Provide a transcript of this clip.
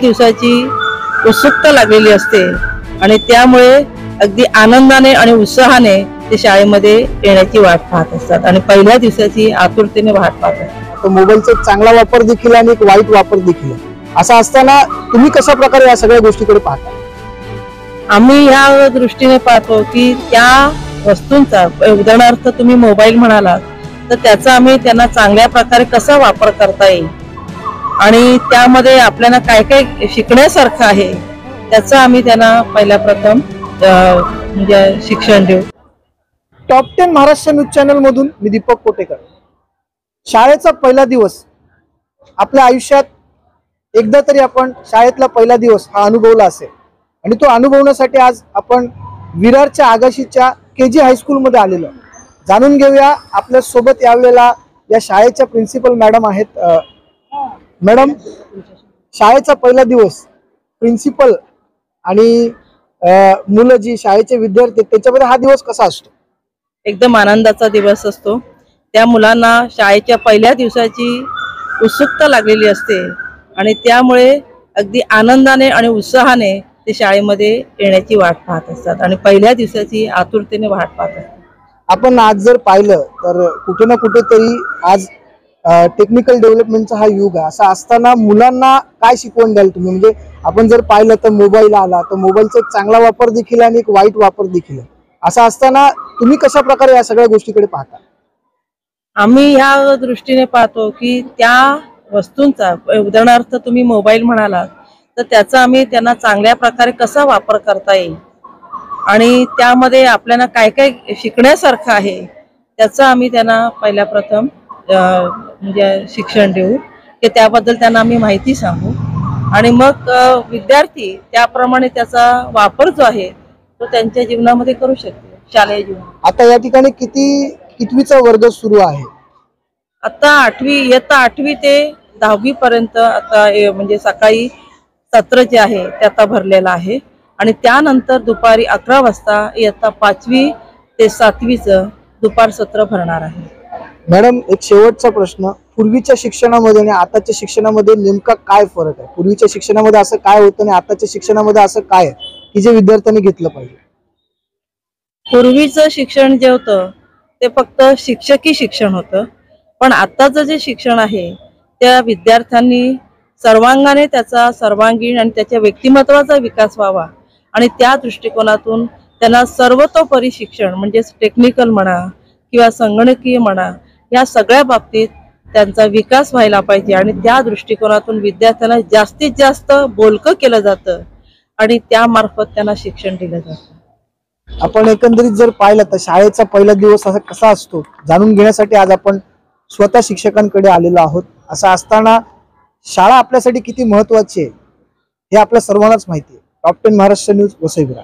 दिवसाची उत्सुकता लागलेली असते आणि त्यामुळे अगदी आनंदाने आणि उत्साहाने ते शाळेमध्ये येण्याची वाट पाहत असतात आणि पहिल्या दिवसाची आतुरतेने वाट पाहत असतात. मोबाईलचा एक चांगला वापर देखील आणि एक वाईट वापर देखील आहे. असं असताना तुम्ही कशा प्रकारे या सगळ्या गोष्टीकडे पाहता? आम्ही ह्या दृष्टीने पाहतो की त्या वस्तूंचा, उदाहरणार्थ तुम्ही मोबाईल म्हणालात, तर त्याचा आम्ही त्यांना चांगल्या प्रकारे कसा वापर करता येईल आणि त्यामध्ये आपल्याला काय काय शिकण्यासारखं आहे त्याचं आम्ही त्यांना पहिल्या प्रथम म्हणजे शिक्षण देऊ. टॉप 10 महाराष्ट्र न्यूज चॅनल मधून मी दीपक कोटेकर. शाळेचा पहिला दिवस आपल्या आयुष्यात एकदा तरी आपण शाळेतला पहिला दिवस हा अनुभवला असेल आणि तो अनुभवण्यासाठी आज आपण विरारच्या आगाशीच्या KG हायस्कूल मध्ये आलेलो. जाणून घेऊया आपल्या सोबत यावेळेला या शाळेच्या प्रिन्सिपल मॅडम आहेत. मॅडम, शाळेचा पहिला दिवस प्रिन्सिपल आणि मुलं जी शाळेचे विद्यार्थी त्याच्यामध्ये हा दिवस कसा असतो? एकदम आनंदाचा दिवस असतो. त्या मुलांना शाळेच्या पहिल्या दिवसाची उत्सुकता लागलेली असते आणि त्यामुळे अगदी आनंदाने आणि उत्साहाने ते शाळेमध्ये येण्याची वाट पाहत असतात आणि पहिल्या दिवसाची आतुरतेने वाट पाहत असतात. आपण आज जर पाहिलं तर कुठे ना कुठेतरी आज टेक्निकल डेव्हलपमेंटचा हा युग आहे. असं असताना मुलांना काय शिकवण द्याल तुम्ही? म्हणजे आपण जर पाहिलं तर मोबाईल आला, तर मोबाईलचा एक चांगला वापर देखील आणि एक वाईट वापर देखील आहे. असं असताना तुम्ही कशा प्रकारे या सगळ्या गोष्टीकडे पाहता? आम्ही ह्या दृष्टीने पाहतो की त्या वस्तूंचा, उदाहरणार्थ तुम्ही मोबाईल म्हणालात, तर त्याचा आम्ही त्यांना चांगल्या प्रकारे कसा वापर करता येईल आणि त्यामध्ये आपल्याला काय काय शिकण्यासारखं आहे त्याचं आम्ही त्यांना पहिल्या प्रथम म्हणजे शिक्षण देऊ की त्याबद्दल त्यांना आम्ही माहिती सांगू आणि मग विद्यार्थी त्याप्रमाणे त्याचा वापर जो आहे तो त्यांच्या जीवनामध्ये करू शकते. शालेय जीवनात आता या ठिकाणी कितवीचा वर्ग सुरू आहे? आता इयत्ता 8वी ते 10वी पर्यंत आता म्हणजे सकाळी सत्र जे आहे ते आता भरलेलं आहे आणि त्यानंतर दुपारी 11 वाजता इयत्ता 5वी ते 7वीचं दुपार सत्र भरणार आहे. मॅडम, एक शेवटचा प्रश्न, पूर्वीच्या शिक्षणामध्ये आणि आताच्या शिक्षणामध्ये नेमका काय फरक आहे? पूर्वीच्या शिक्षणामध्ये असं काय होतं आणि आताच्या शिक्षणामध्ये असं काय आहे की जे विद्यार्थ्यांनी घेतलं पाहिजे? पूर्वीचं शिक्षण जे होतं ते फक्त शिक्षकी शिक्षण होतं, पण आताचं जे शिक्षण आहे त्या विद्यार्थ्यांनी सर्वांगाने त्याचा सर्वांगीण आणि त्याच्या व्यक्तिमत्वाचा विकास व्हावा आणि त्या दृष्टिकोनातून त्यांना सर्वतोपरी शिक्षण म्हणजे टेक्निकल म्हणा किंवा संगणकीय म्हणा या सगळ्या बाबतीत त्यांचा विकास व्हायला पाहिजे आणि त्या दृष्टिकोनातून विद्यार्थ्यांना जास्तीत जास्त बोलकं केलं जातं आणि त्यामार्फत त्यांना शिक्षण दिलं जातं. आपण एकंदरीत जर पाहिलं तर शाळेचा पहिला दिवस असा कसा असतो जाणून घेण्यासाठी आज आपण स्वतः शिक्षकांकडे आलेलो आहोत. असं असताना शाळा आपल्यासाठी किती महत्वाची आहे हे आपल्या सर्वांनाच माहिती आहे. Top 10 Maharashtra news, Vasai Virar.